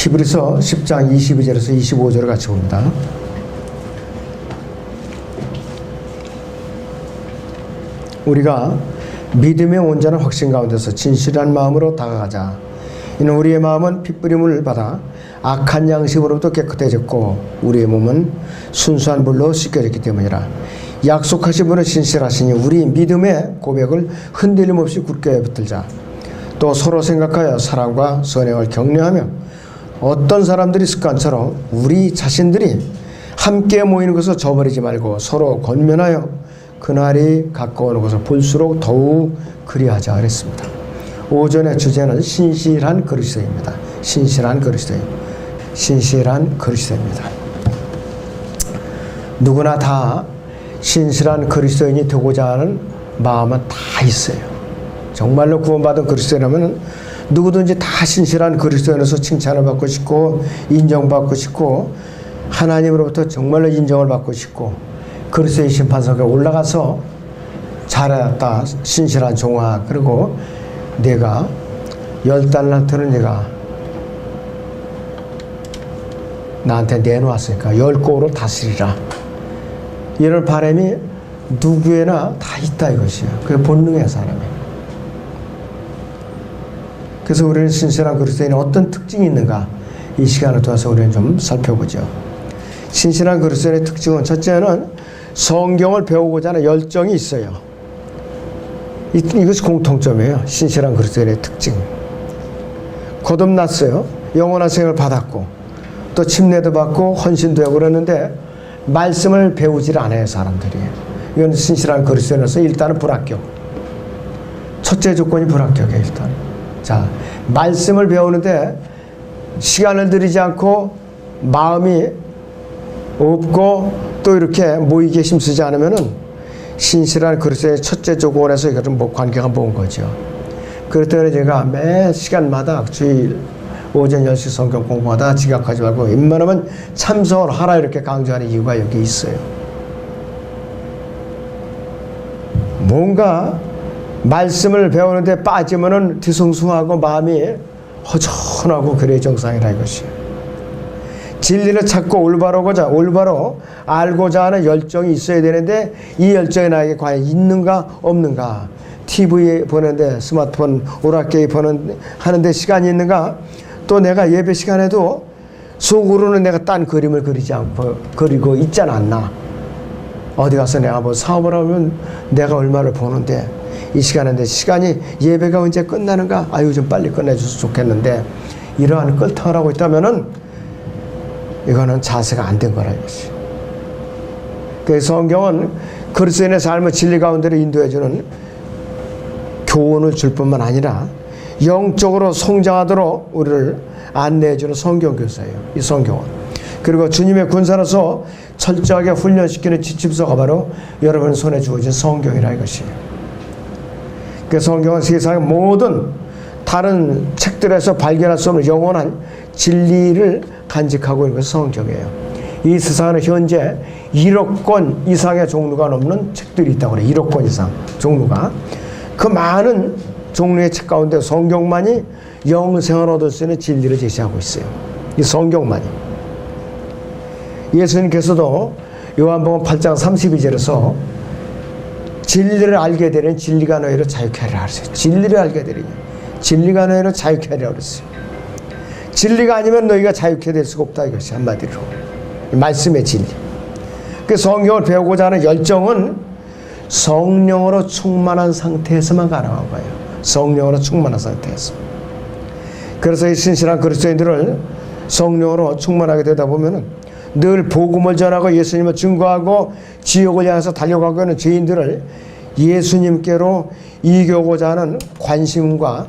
히브리서 10장 22절에서 25절을 같이 봅니다. 우리가 믿음의 온전한 확신 가운데서 진실한 마음으로 다가가자. 이는 우리의 마음은 핏부림을 받아 악한 양식으로부터 깨끗해졌고 우리의 몸은 순수한 물로 씻겨졌기 때문이라. 약속하신 분은 신실하시니 우리 믿음의 고백을 흔들림 없이 굳게 붙들자. 또 서로 생각하여 사랑과 선행을 격려하며 어떤 사람들이 습관처럼 우리 자신들이 함께 모이는 것을 저버리지 말고 서로 권면하여 그날이 가까워오는 것을 볼수록 더욱 그리하자 그랬습니다. 오전의 주제는 신실한 그리스도입니다. 신실한 그리스도. 신실한 그리스도입니다. 누구나 다 신실한 그리스도인이 되고자 하는 마음은 다 있어요. 정말로 구원받은 그리스도인이라면 누구든지 다 신실한 그리스도인으로서 칭찬을 받고 싶고 인정받고 싶고 하나님으로부터 정말로 인정을 받고 싶고 그리스도의 심판석에 올라가서 잘했다 신실한 종아, 그리고 내가 10달란트는 내가 나한테 내놓았으니까 10고로 다스리라, 이런 바람이 누구에나 다 있다 이것이에요. 그게 본능이야 사람이. 그래서 우리는 신실한 그리스도인의 어떤 특징이 있는가, 이 시간을 통해서 우리는 좀 살펴보죠. 신실한 그리스도인의 특징은, 첫째는 성경을 배우고자 하는 열정이 있어요. 이것이 공통점이에요. 신실한 그리스도인의 특징. 거듭났어요. 영원한 생을 받았고 또 침례도 받고 헌신도 하고 그러는데 말씀을 배우질 않아요 사람들이. 이건 신실한 그리스도인으로서 일단은 불합격. 첫째 조건이 불합격이에요 일단. 자, 말씀을 배우는데 시간을 들이지 않고 마음이 없고 또 이렇게 모이게 힘쓰지 않으면은 신실한 그리스도의 첫째 조건에서 이것은 뭐 관계가 먼 거죠. 그렇기 때문에 제가 매 시간마다 주일 오전 10시 성경 공부하다 지각하지 말고 웬만하면 참석을 하라 이렇게 강조하는 이유가 여기 있어요. 뭔가 말씀을 배우는데 빠지면은 뒤숭숭하고 마음이 허전하고 그래 정상이라 이것이에요. 진리를 찾고 올바로 알고자 하는 열정이 있어야 되는데 이 열정이 나에게 과연 있는가 없는가, TV 보는데 스마트폰 오락게임 하는데 시간이 있는가, 또 내가 예배 시간에도 속으로는 내가 딴 그림을 그리지 않고 그리고 있지 않나, 어디 가서 내가 뭐 사업을 하면 내가 얼마를 버는데 이 시간에 내 시간이 예배가 언제 끝나는가, 아유 좀 빨리 끝내줘서 좋겠는데, 이러한 끌탕을 하고 있다면은 이거는 자세가 안 된 거라 이것이. 그래서 성경은 그리스도인의 삶을 진리 가운데로 인도해주는 교훈을 줄 뿐만 아니라 영적으로 성장하도록 우리를 안내해주는 성경교사예요, 이 성경은. 그리고 주님의 군사로서 철저하게 훈련시키는 지침서가 바로 여러분 손에 주어진 성경이라 이것이에요. 그 성경은 세상의 모든 다른 책들에서 발견할 수 없는 영원한 진리를 간직하고 있는 것이 성경이에요. 이 세상에는 현재 1억 권 이상의 종류가 넘는 책들이 있다고 그래요. 1억 권 이상 종류가. 그 많은 종류의 책 가운데 성경만이 영생을 얻을 수 있는 진리를 제시하고 있어요. 이 성경만이. 예수님께서도 요한복음 8장 32절에서 진리를 알게 되는 진리가 너희를 자유케 하리라 그랬어요. 진리를 알게 되리니 진리가 너희를 자유케 하리라 그랬어요. 진리가 아니면 너희가 자유케 될 수가 없다 이것이 한마디로 말씀의 진리. 그 성경을 배우고자 하는 열정은 성령으로 충만한 상태에서만 가능한 거예요. 성령으로 충만한 상태에서. 그래서 이 신실한 그리스도인들을 성령으로 충만하게 되다 보면은 늘 복음을 전하고 예수님을 증거하고 지옥을 향해서 달려가고 있는 죄인들을 예수님께로 이겨오고자 하는 관심과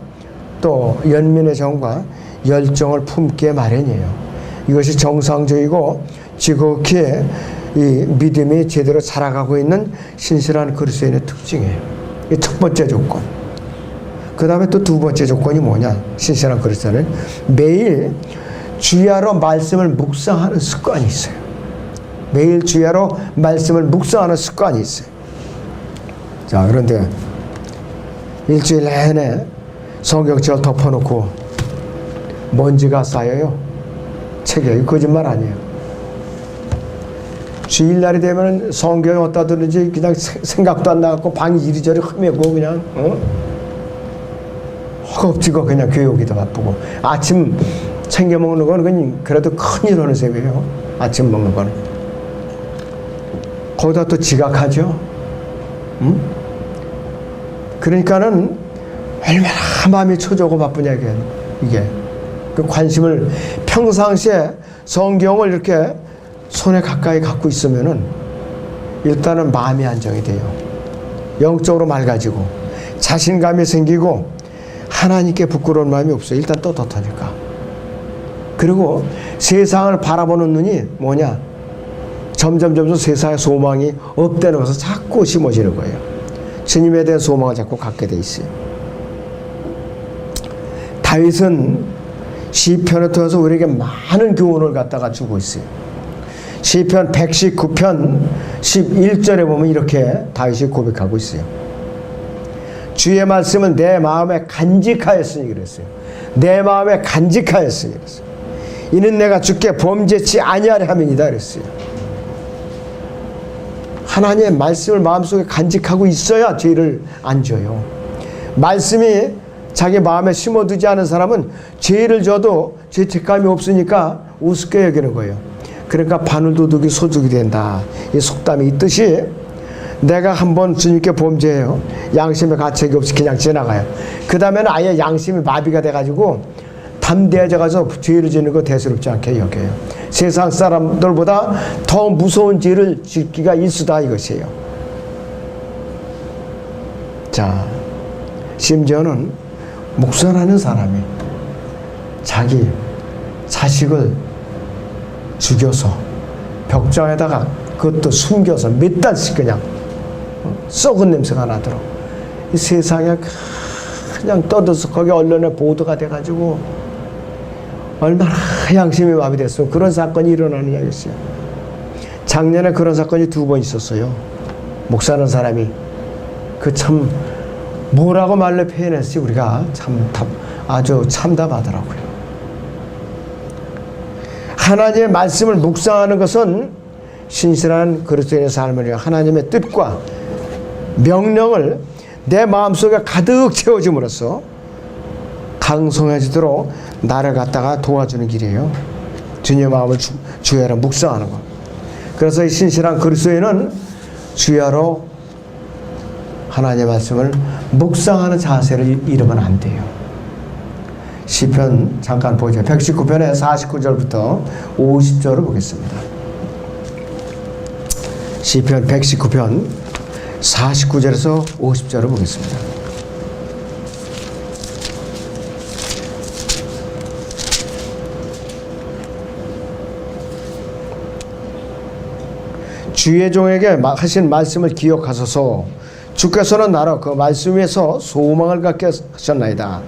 또 연민의 정과 열정을 품게 마련이에요. 이것이 정상적이고 지극히 이 믿음이 제대로 자라가고 있는 신실한 그리스도인의 특징이에요. 이 첫 번째 조건. 그 다음에 또 두 번째 조건이 뭐냐, 신실한 그리스도인은 매일 주야로 말씀을 묵상하는 습관이 있어요. 매일 주야로 말씀을 묵상하는 습관이 있어요. 자, 그런데 일주일 내내 성경책을 덮어놓고 먼지가 쌓여요. 책에 거짓말 아니에요. 주일날이 되면 성경에 어디다 두는지 그냥 생각도 안 나갖고 방이 이리저리 험하고 그냥 허겁지겁 그냥 교회 오기도 바쁘고 아침 챙겨 먹는 거는 그냥 그래도 큰일 하는 셈이에요. 아침 먹는 거는. 거기다 또 지각하죠. 그러니까는 얼마나 마음이 초조하고 바쁘냐 이게. 그 관심을 평상시에 성경을 이렇게 손에 가까이 갖고 있으면은 일단은 마음이 안정이 돼요. 영적으로 맑아지고 자신감이 생기고 하나님께 부끄러운 마음이 없어요. 일단 떳떳하니까. 그리고 세상을 바라보는 눈이 뭐냐? 점점 세상의 소망이 업되는 것을 자꾸 심어지는 거예요. 주님에 대한 소망을 자꾸 갖게 돼 있어요. 다윗은 시편을 통해서 우리에게 많은 교훈을 갖다가 주고 있어요. 시편 119편 11절에 보면 이렇게 다윗이 고백하고 있어요. 주의 말씀은 내 마음에 간직하였으니 그랬어요. 내 마음에 간직하였으니 그랬어요. 이는 내가 주께 범죄치 아니하려 함이니이다 그랬어요. 하나님의 말씀을 마음속에 간직하고 있어야 죄를 안 져요. 말씀이 자기 마음에 심어두지 않은 사람은 죄를 져도 죄책감이 없으니까 우습게 여기는 거예요. 그러니까 바늘도둑이 소죽이 된다. 이 속담이 있듯이 내가 한번 주님께 범죄해요. 양심의 가책이 없이 그냥 지나가요. 그 다음에는 아예 양심이 마비가 돼가지고 담대해져가서 죄를 지는 거 대수롭지 않게 여겨요. 세상 사람들보다 더 무서운 죄를 짓기가 일수다 이것이에요. 자, 심지어는 목사라는 사람이 자기 자식을 죽여서 벽장에다가 그것도 숨겨서 몇 달씩 그냥 썩은 냄새가 나도록 이 세상에 그냥 떠들어서 거기 언론에 보도가 돼가지고 얼마나 양심이 마비됐으면 그런 사건이 일어나느냐 했어요. 작년에 그런 사건이 2번 있었어요. 목사라는 사람이 그 참 뭐라고 말로 표현했지 우리가 참 아주 참담하더라고요. 하나님의 말씀을 묵상하는 것은 신실한 그리스도인의 삶을 위해 하나님의 뜻과 명령을 내 마음속에 가득 채워줌으로써 강성해지도록 나를 갖다가 도와주는 길이에요. 주님의 마음을 주야로 묵상하는 것. 그래서 이 신실한 그리스도인은 주야로 하나님의 말씀을 묵상하는 자세를 잃으면 안 돼요. 시편 잠깐 보죠. 119편의 49절부터 50절을 보겠습니다. 시편 119편 49절에서 50절을 보겠습니다. 주의 종에게 하신 말씀을 기억하소서. 주께서는 나로 그 말씀 위에서 소망을 갖게 하셨나이다.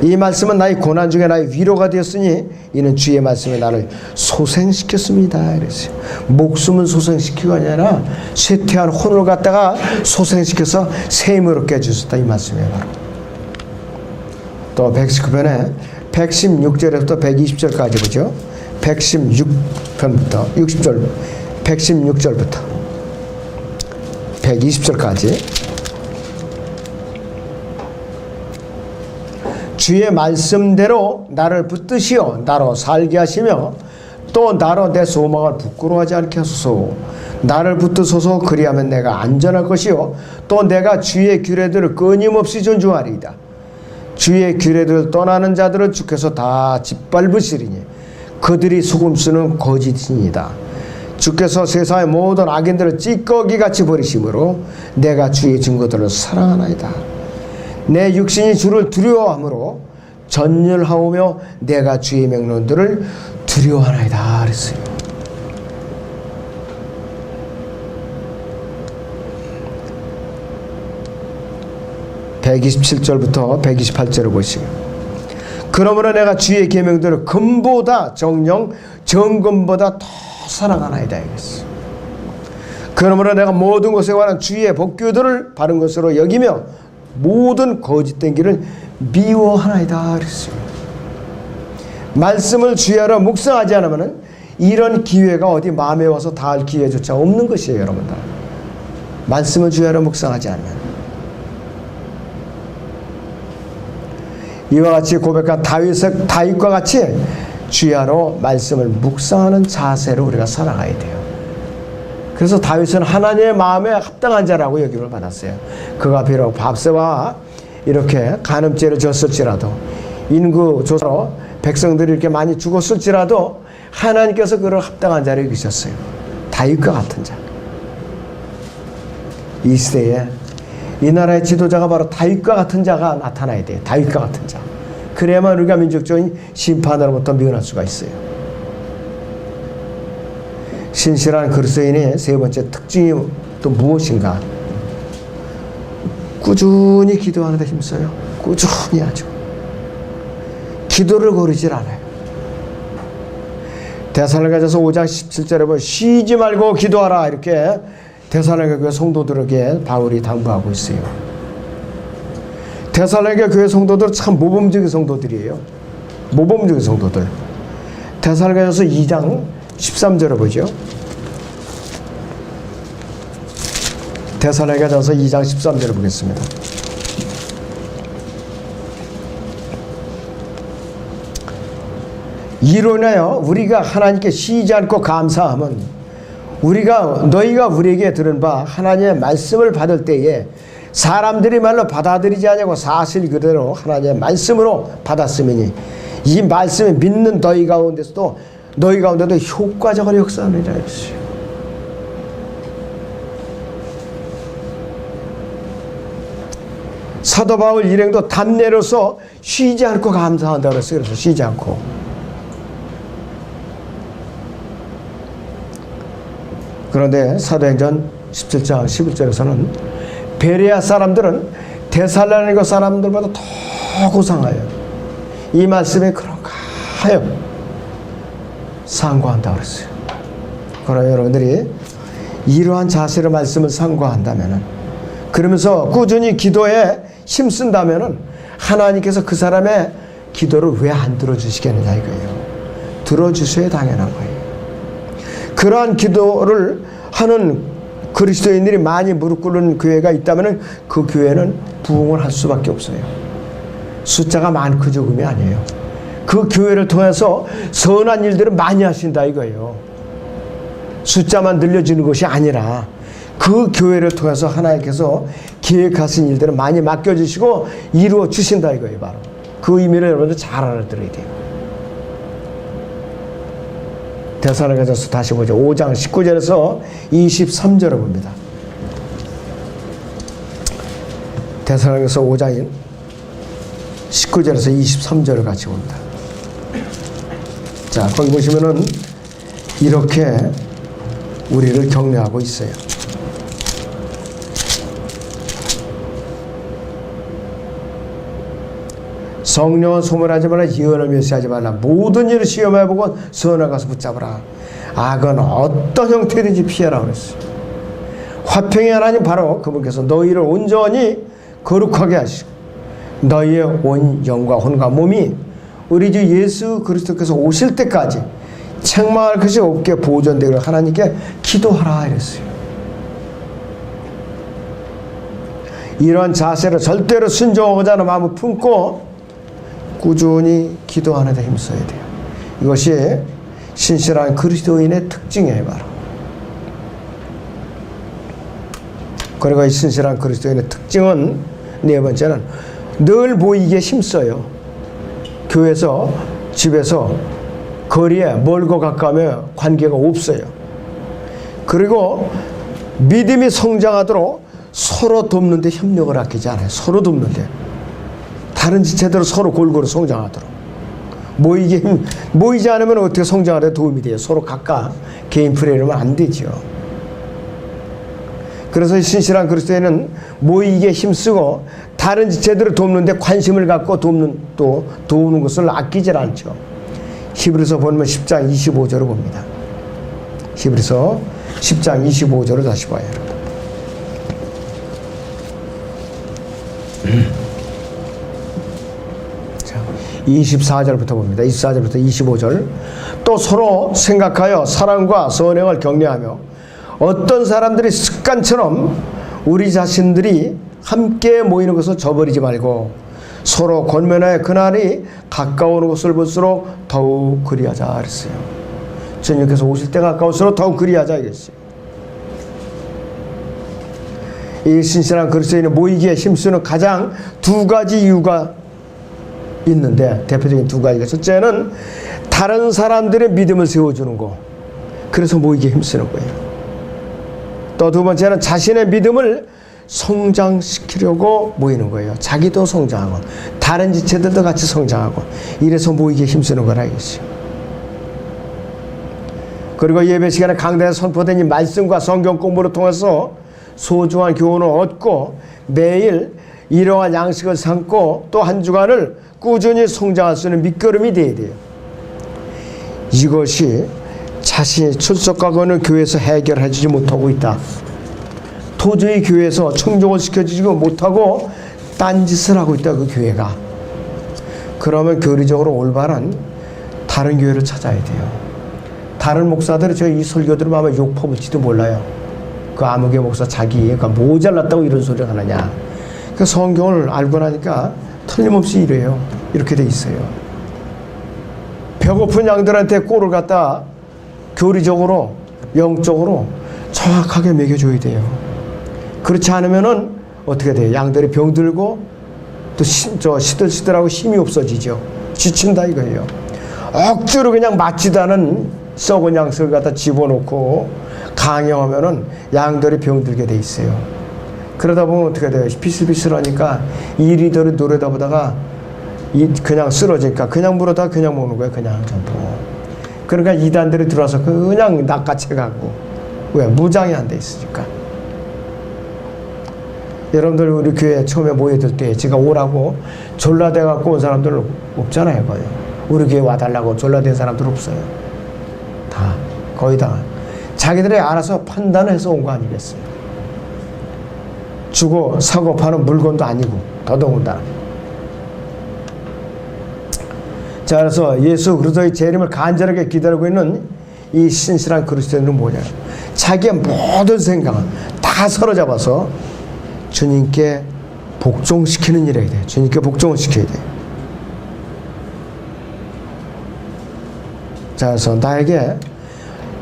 이 말씀은 나의 고난 중에 나의 위로가 되었으니 이는 주의 말씀이 나를 소생시켰습니다. 이랬어요. 목숨은 소생시키고 아니라 쇠퇴한 혼을 갖다가 소생시켜서 새 힘을 얻게 해주셨다. 이 말씀이에요. 바로. 또 119편에 116절에부터 120절까지 보죠. 116편부터 60절 116절부터 120절까지 주의 말씀대로 나를 붙드시어 나로 살게 하시며 또 나로 내 소망을 부끄러워하지 않게 하소서. 나를 붙드소서. 그리하면 내가 안전할 것이요 또 내가 주의 규례들을 끊임없이 존중하리이다. 주의 규례들을 떠나는 자들을 주께서 다 짓밟으시리니 그들이 속임수는 거짓이니이다. 주께서 세상의 모든 악인들을 찌꺼기같이 버리심으로 내가 주의 증거들을 사랑하나이다. 내 육신이 주를 두려워하므로 전율하오며 내가 주의 명령들을 두려워하나이다 그랬어요. (127절부터) (128절을) 보시고 그러므로 내가 주의 계명들을 금보다 정령 정금보다 더 사랑하나이다 이랬어요. 그러므로 내가 모든 것에 관한 주의 법규들을 바른 것으로 여기며 모든 거짓된 길을 미워하나이다 그랬어요. 말씀을 주야로 묵상하지 않으면 이런 기회가 어디 마음에 와서 닿을 기회조차 없는 것이에요, 여러분들. 말씀을 주야로 묵상하지 않으면. 이와 같이 고백한 다윗과 같이 주야로 말씀을 묵상하는 자세로 우리가 살아가야 돼요. 그래서 다윗은 하나님의 마음에 합당한 자라고 여김을 받았어요. 그가 비록 밥새와 이렇게 간음죄를 졌을지라도 인구 조사로 백성들이 이렇게 많이 죽었을지라도 하나님께서 그를 합당한 자로 여기셨어요. 다윗과 같은 자. 이 시대에 이 나라의 지도자가 바로 다윗과 같은 자가 나타나야 돼요. 다윗과 같은 자. 그래야만 우리가 민족적인 심판으로부터 미어날 수가 있어요. 신실한 그리스도인의 세 번째 특징이 또 무엇인가? 꾸준히 기도하는 데 힘써요. 꾸준히 하죠. 기도를 거르질 않아요. 데살로니가전서 5장 17절에 보면 쉬지 말고 기도하라 이렇게 데살로니가 교회 성도들에게 바울이 당부하고 있어요. 데살로니가 교회 성도들은 참 모범적인 성도들이에요. 모범적인 성도들. 데살로니가전서 2장 13절을 보죠. 데살로니가전서 2장 13절을 보겠습니다. 이로 인하여 우리가 하나님께 쉬지 않고 감사함은 너희가 우리에게 들은 바 하나님의 말씀을 받을 때에 사람들이 말로 받아들이지 않냐고 사실 그대로 하나님의 말씀으로 받았으니 이 말씀을 믿는 너희 가운데도 효과적으로 역사하느니라 했어요. 사도 바울 일행도 담내로서 쉬지 않고 감사한다고 그랬어요. 그래서 쉬지 않고. 그런데 사도행전 17장 11절에서는 베레아 사람들은 데살로니가 사람들보다 더 고상하여 이 말씀에 그런가 하여 상고한다고 그랬어요. 그러나 여러분들이 이러한 자세로 말씀을 상고한다면 그러면서 꾸준히 기도에 힘쓴다면 하나님께서 그 사람의 기도를 왜 안 들어주시겠느냐 이거예요. 들어주셔야 당연한 거예요. 그러한 기도를 하는 그리스도인들이 많이 무릎 꿇는 교회가 있다면 그 교회는 부흥을 할 수밖에 없어요. 숫자가 많고 적음이 아니에요. 그 교회를 통해서 선한 일들을 많이 하신다 이거예요. 숫자만 늘려지는 것이 아니라 그 교회를 통해서 하나님께서 계획하신 일들을 많이 맡겨주시고 이루어 주신다 이거예요. 바로 그 의미를 여러분들 잘 알아들어야 돼요. 데살로니가전서 다시 보죠. 5장 19절에서 23절을 봅니다. 데살로니가전서 5장 19절에서 23절을 같이 봅니다. 자, 거기 보시면은 이렇게 우리를 격려하고 있어요. 성령은 소멸하지 말라. 예언을 멸시하지 말라. 모든 일을 시험해보고 선을 가서 붙잡으라. 악은 어떤 형태든지 피하라 그랬어요. 화평의 하나님 바로 그분께서 너희를 온전히 거룩하게 하시고 너희의 온 영과 혼과 몸이 우리 주 예수 그리스도께서 오실 때까지 책망할 것이 없게 보존되기를 하나님께 기도하라 이랬어요. 이러한 자세로 절대로 순종하고자 하는 마음을 품고 꾸준히 기도하는 데 힘써야 돼요. 이것이 신실한 그리스도인의 특징이에요. 바로. 그리고 이 신실한 그리스도인의 특징은 네 번째는 늘 모이기에 힘써요. 교회에서 집에서 거리에 멀고 가까우며 관계가 없어요. 그리고 믿음이 성장하도록 서로 돕는 데 협력을 아끼지 않아요. 서로 돕는 데. 다른 지체들은 서로 골고루 성장하도록. 모이지 않으면 어떻게 성장하는 데 도움이 돼요? 서로 각각 개인 플레이를 하면 안 되죠. 그래서 신실한 그리스도인은 모이기에 힘쓰고 다른 지체들을 돕는 데 관심을 갖고 도우는 것을 아끼질 않죠. 히브리서 보면 10장 25절을 봅니다. 히브리서 10장 25절을 다시 봐요. 24절부터 봅니다. 24절부터 25절. 또 서로 생각하여 사랑과 선행을 격려하며 어떤 사람들이 습관처럼 우리 자신들이 함께 모이는 것을 저버리지 말고 서로 권면하여 그날이 가까운 것을 볼수록 더욱 그리하자 그랬어요. 주님께서 오실 때가 가까울수록 더욱 그리하자 이랬어요. 이 신실한 그리스도인이 모이기에 힘쓰는 가장 두 가지 이유가 있는데, 대표적인 두 가지가, 첫째는 다른 사람들의 믿음을 세워주는 거, 그래서 모이기에 힘쓰는 거예요. 또 두 번째는 자신의 믿음을 성장시키려고 모이는 거예요. 자기도 성장하고 다른 지체들도 같이 성장하고, 이래서 모이기에 힘쓰는 거라 이것이요. 그리고 예배 시간에 강단에 선포된 이 말씀과 성경 공부를 통해서 소중한 교훈을 얻고 매일 이러한 양식을 삼고 또 한 주간을 꾸준히 성장할 수 있는 밑거름이 되어야 돼요. 이것이 자신이 출석하고는 교회에서 해결해 주지 못하고 있다. 도저히 교회에서 충족을 시켜주지 못하고 딴짓을 하고 있다, 그 교회가. 그러면 교리적으로 올바른 다른 교회를 찾아야 돼요. 다른 목사들이 저희 이 설교들을 아마 욕 퍼볼지도 몰라요. 그 아무개 목사 자기가 모자랐다고 이런 소리를 하느냐. 그 성경을 알고 나니까 틀림없이 이래요. 이렇게 돼 있어요. 배고픈 양들한테 꼴을 갖다 교리적으로 영적으로 정확하게 먹여줘야 돼요. 그렇지 않으면은 어떻게 돼요? 양들이 병들고 또 시들시들하고 힘이 없어지죠. 지친다 이거예요. 억지로 그냥 맞지도 않은 썩은 양식을 갖다 집어넣고 강요하면은 양들이 병들게 돼 있어요. 그러다 보면 어떻게 돼요? 비슬비슬하니까 이리저리 노래다 보다가 그냥 쓰러지니까 그냥 물어다 그냥 먹는 거예요. 그냥 전부. 그러니까 이단들이 들어와서 그냥 낚아채가고. 왜? 무장이 안 돼 있으니까. 여러분들 우리 교회 처음에 모여들 때 제가 오라고 졸라대 갖고 온 사람들 없잖아요. 거의. 우리 교회 와달라고 졸라댄 사람들 없어요. 다 거의 다 자기들이 알아서 판단해서 온 거 아니겠어요. 주고 사고 파는 물건도 아니고 더더군다나. 자, 그래서 예수 그리스도의 재림을 간절하게 기다리고 있는 이 신실한 그리스도인은 뭐냐? 자기의 모든 생각을 다 사로잡아서 주님께 복종시키는 일이 돼요. 주님께 복종을 시켜야 돼요. 자, 그래서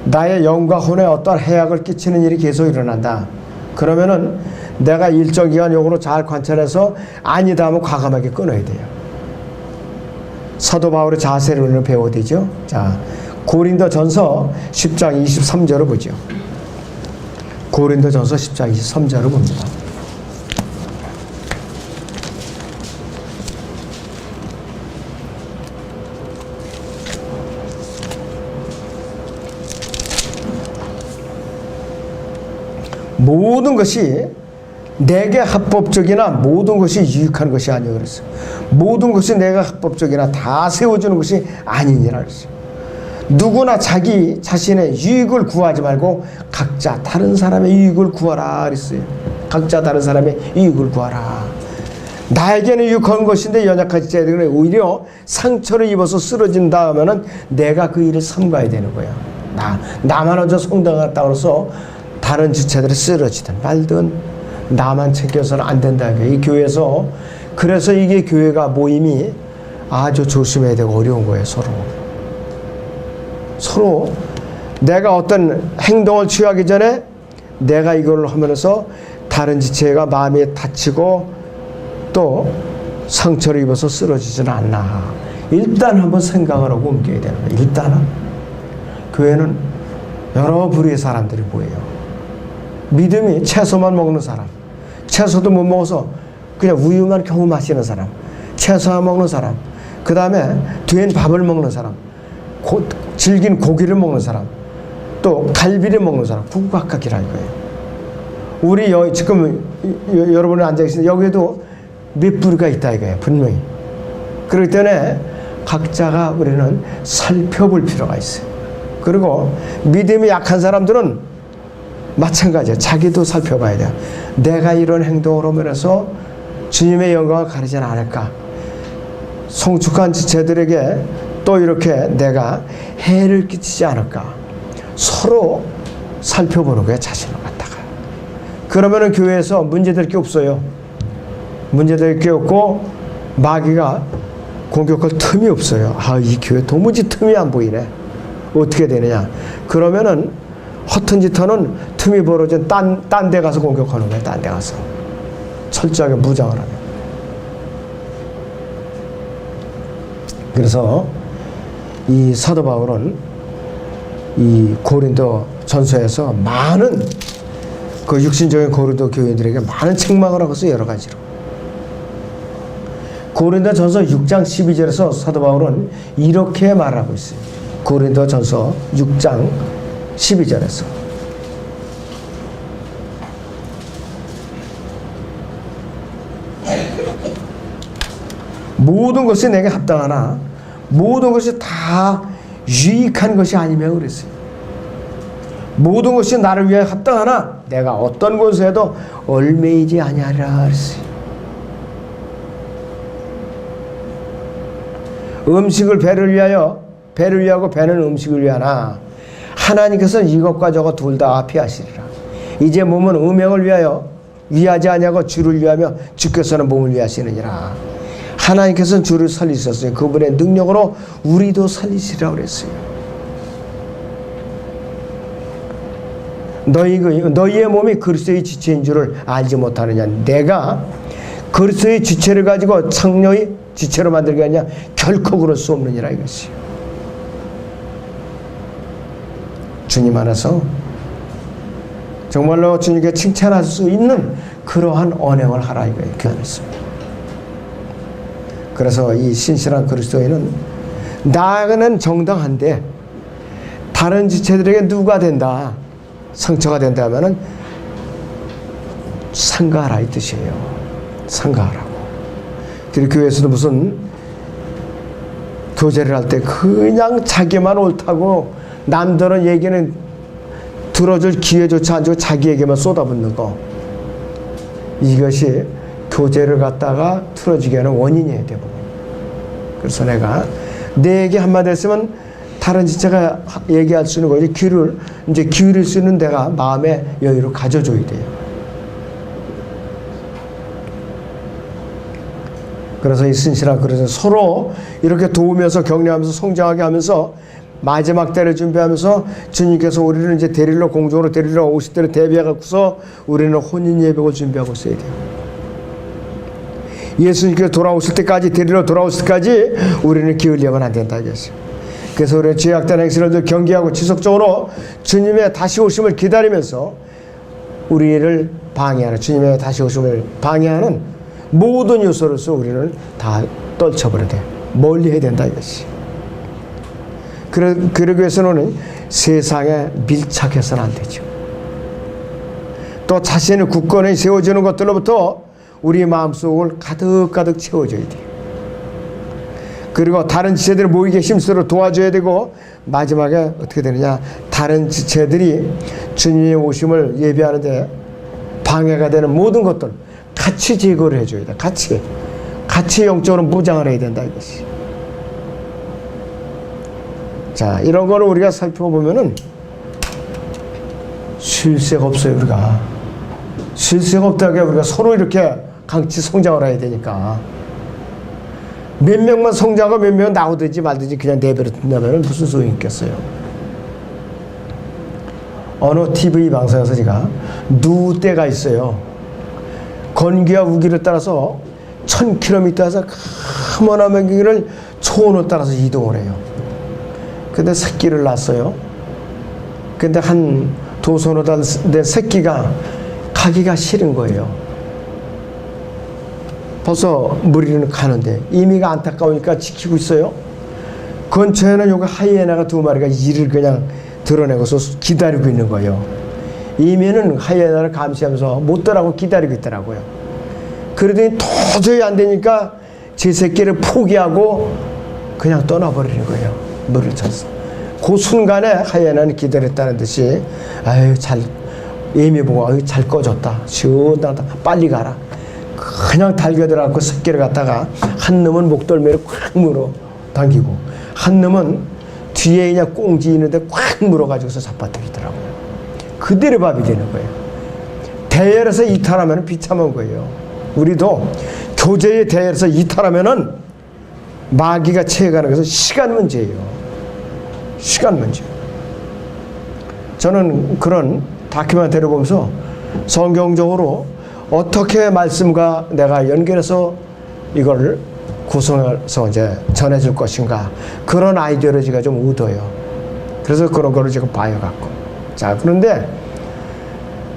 나의 영과 혼에 어떤 해악을 끼치는 일이 계속 일어난다. 그러면은 내가 일정 기간 용으로 잘 관찰해서 아니다 하면 과감하게 끊어야 돼요. 사도 바울의 자세를 우리는 배워야 되죠. 자, 고린도전서 10장 23절을 보죠. 고린도전서 10장 23절을 봅니다. 모든 것이 내게 합법적이나 모든 것이 유익한 것이 아니라 그랬어요. 모든 것이 내가 합법적이나 다 세워주는 것이 아니니라 그랬어요. 누구나 자기 자신의 유익을 구하지 말고 각자 다른 사람의 유익을 구하라 그랬어요. 각자 다른 사람의 유익을 구하라. 나에게는 유익한 것인데 연약한 자들은 오히려 상처를 입어서 쓰러진다 하면은 내가 그 일을 삼가야 되는 거야. 나만 혼자 성당 갔다 그래서 다른 지체들이 쓰러지든 말든 나만 챙겨서는 안 된다. 이 교회에서. 그래서 이게 교회가 모임이 아주 조심해야 되고 어려운 거예요. 서로 내가 어떤 행동을 취하기 전에 내가 이걸 하면서 다른 지체가 마음이 다치고 또 상처를 입어서 쓰러지지는 않나. 일단 한번 생각을 하고 옮겨야 되는 거예요. 일단은. 교회는 여러 부류의 사람들이 모여요. 믿음이 채소만 먹는 사람, 채소도 못 먹어서 그냥 우유만 겨우 마시는 사람, 채소만 먹는 사람, 그 다음에 된 밥을 먹는 사람, 질긴 고기를 먹는 사람, 또 갈비를 먹는 사람, 국각각이라는 거예요. 우리 지금 여러분이 앉아계신 여기에도 몇 부류가 있다 이거예요. 분명히. 그렇기 때문에 각자가 우리는 살펴볼 필요가 있어요. 그리고 믿음이 약한 사람들은 마찬가지야. 자기도 살펴봐야 돼요. 내가 이런 행동을 하면서 주님의 영광을 가리지 않을까. 성축한 지체들에게 또 이렇게 내가 해를 끼치지 않을까 서로 살펴보는 거야. 자신을 갖다가. 그러면은 교회에서 문제될 게 없어요. 문제될 게 없고 마귀가 공격할 틈이 없어요. 아, 이 교회 도무지 틈이 안 보이네. 어떻게 되느냐. 그러면은 허튼 짓 하는 틈이 벌어진 딴 데 가서 공격하는 거예요. 딴 데 가서. 철저하게 무장을 하면. 그래서 이 사도 바울은 이 고린도 전서에서 많은 그 육신적인 고린도 교인들에게 많은 책망을 하고 있어요. 여러 가지로. 고린도 전서 6장 12절에서 사도 바울은 이렇게 말하고 있어요. 고린도 전서 6장 12절에서 모든 것이 내게 합당하나 모든 것이 다 유익한 것이 아니며 그랬어요. 모든 것이 나를 위해 합당하나 내가 어떤 곳에도 얽매이지 아니하리라 그랬어요. 음식을 배를 위하고 배는 음식을 위하나 하나님께서는 이것과 저것 둘 다 피하시리라. 이제 몸은 음행을 위하지 아니하고 주를 위하며 주께서는 몸을 위하시느니라. 하나님께서는 주를 살리셨어요. 그분의 능력으로 우리도 살리시라고 그랬어요. 너희의 몸이 그리스도의 지체인 줄을 알지 못하느냐. 내가 그리스도의 지체를 가지고 창녀의 지체로 만들게 하냐. 결코 그럴 수 없느니라 이것이요. 주님 안에서 정말로 주님께 칭찬할 수 있는 그러한 언행을 하라 이거예요. 그 안에서. 그래서 이 신실한 그리스도인은 나는 정당한데 다른 지체들에게 누가 된다, 상처가 된다 하면은 상가하라 이 뜻이에요. 상가하라고. 그리고 교회에서도 무슨 교제를 할 때 그냥 자기만 옳다고 남들은 얘기는 들어줄 기회조차 안 주고 자기에게만 쏟아붓는 거, 이것이 교제를 갖다가 틀어지게 하는 원인이에요, 대부분. 그래서 내가 내 얘기 한마디 했으면 다른 지체가 얘기할 수 있는 거지, 귀를 이제 기울일 수 있는 내가 마음의 여유를 가져줘야 돼요. 그래서 이 신실한 그래서 서로 이렇게 도우면서 격려하면서 성장하게 하면서 마지막 때를 준비하면서 주님께서 우리를 이제 데리러 공중으로 데리러 오실 때를 대비해갖고서 우리는 혼인 예배를 준비하고 있어야 돼요. 예수님께서 돌아오실 때까지, 데리러 돌아오실 때까지 우리는 기울려면 안 된다 이것이요. 그래서 우리는 죄악된 행실을 경계하고 지속적으로 주님의 다시 오심을 기다리면서 우리를 방해하는, 주님의 다시 오심을 방해하는 모든 요소로서 우리는 다 떨쳐버려야 돼. 멀리 해야 된다 이것이. 그러기 위해서는 세상에 밀착해서는 안 되죠. 또 자신의 굳건히 세워지는 것들로부터 우리 마음속을 가득가득 채워줘야 돼요. 그리고 다른 지체들이 모이게 힘쓰러 도와줘야 되고, 마지막에 어떻게 되느냐, 다른 지체들이 주님의 오심을 예비하는데 방해가 되는 모든 것들 같이 제거를 해줘야 돼. 같이 영적으로 무장을 해야 된다 이것이. 자, 이런 거를 우리가 살펴보면은 쉴 새가 없어요. 우리가 쉴 새가 없다고 우리가 서로 이렇게 같이 성장을 해야 되니까. 몇 명만 성장하고 몇 명은 나오든지 말든지 그냥 내버려 둔다면 무슨 소용이 있겠어요. 어느 TV 방송에서 제가 누때가 있어요. 건기와 우기를 따라서 1000km에서 까만한 길을 초원을 따라서 이동을 해요. 근데 새끼를 낳았어요. 근데 한 도선으로 된 새끼가 가기가 싫은 거예요. 벌써 무리는 가는데 이미가 안타까우니까 지키고 있어요. 근처에는 요거 하이에나가 2마리가 이를 그냥 드러내고서 기다리고 있는 거예요. 이미는 하이에나를 감시하면서 못 떠나고 기다리고 있더라고요. 그러더니 도저히 안 되니까 제 새끼를 포기하고 그냥 떠나버리는 거예요. 물을 쳤어. 그 순간에 하이에나는 기다렸다는 듯이, 아유, 이미 보고, 아유, 잘 꺼졌다. 시원하다. 빨리 가라. 그냥 달겨들어갖고 새끼를 갖다가 한 놈은 목덜미를 꽉 물어 당기고 한 놈은 뒤에 그냥 꽁지 있는데 꽉 물어가지고서 잡아당기더라고요. 그대로 밥이 되는 거예요. 대열에서 이탈하면 비참한 거예요. 우리도 교제의 대열에서 이탈하면은 마귀가 채워가는 것은 시간 문제예요. 시간 문제. 저는 그런 다큐멘터리를 보면서 성경적으로 어떻게 말씀과 내가 연결해서 이걸 구성해서 이제 전해줄 것인가, 그런 아이디어로지가 좀 얻어요. 그래서 그런 거를 지금 봐요갖고. 자, 그런데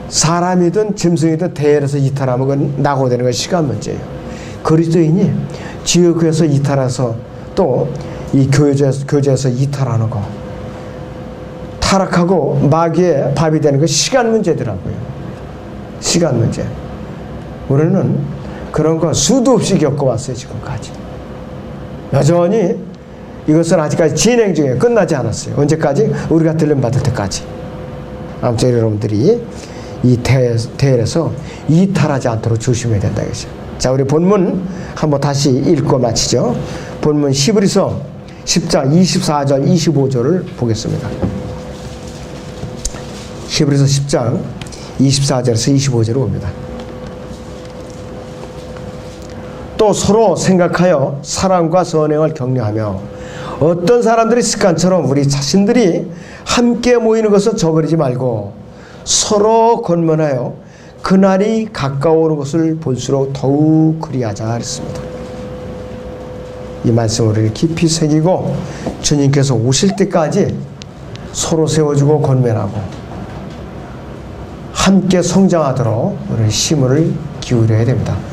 사람이든 짐승이든 대열에서 이탈하면 그건 낙오되는 건 시간 문제예요. 그리스도인이 지역에서 이탈해서 또 이 교제에서 이탈하는 거, 타락하고 마귀의 밥이 되는 건 시간 문제더라고요. 시간 문제. 우리는 그런 거 수도 없이 겪어왔어요, 지금까지. 여전히 이것은 아직까지 진행 중에 끝나지 않았어요. 언제까지? 우리가 들림받을 때까지. 아무튼 여러분들이 이 대열에서 이탈하지 않도록 조심해야 된다 이것이죠. 자, 우리 본문 한번 다시 읽고 마치죠. 본문 히브리서 10장 24절 25절을 보겠습니다. 히브리서 10장 24절에서 25절을 봅니다. 또 서로 생각하여 사랑과 선행을 격려하며 어떤 사람들이 습관처럼 우리 자신들이 함께 모이는 것을 저버리지 말고 서로 권면하여 그날이 가까워오는 것을 볼수록 더욱 그리하자 했습니다. 이 말씀을 깊이 새기고 주님께서 오실 때까지 서로 세워주고 권면하고 함께 성장하도록 우리 힘을 기울여야 됩니다.